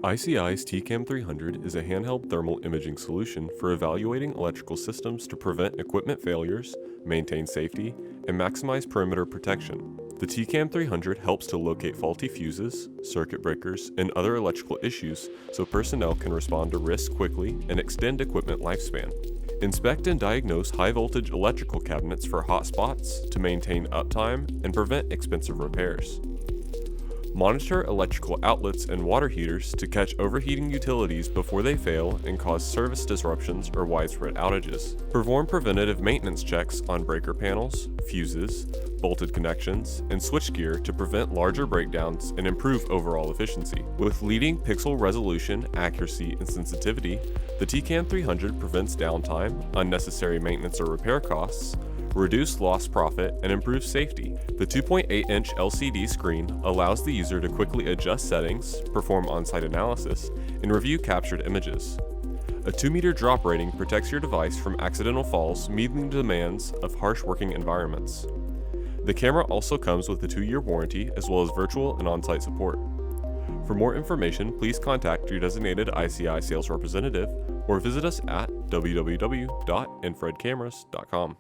ICI's TCAM 300 is a handheld thermal imaging solution for evaluating electrical systems to prevent equipment failures, maintain safety, and maximize perimeter protection. The TCAM 300 helps to locate faulty fuses, circuit breakers, and other electrical issues so personnel can respond to risks quickly and extend equipment lifespan. Inspect and diagnose high-voltage electrical cabinets for hot spots to maintain uptime and prevent expensive repairs. Monitor electrical outlets and water heaters to catch overheating utilities before they fail and cause service disruptions or widespread outages. Perform preventative maintenance checks on breaker panels, fuses, bolted connections, and switchgear to prevent larger breakdowns and improve overall efficiency. With leading pixel resolution, accuracy, and sensitivity, the TCAM 300 prevents downtime, unnecessary maintenance or repair costs, reduce lost profit, and improve safety. The 2.8-inch LCD screen allows the user to quickly adjust settings, perform on-site analysis, and review captured images. A 2-meter drop rating protects your device from accidental falls, meeting the demands of harsh working environments. The camera also comes with a 2-year warranty as well as virtual and on-site support. For more information, please contact your designated ICI sales representative or visit us at www.infraredcameras.com.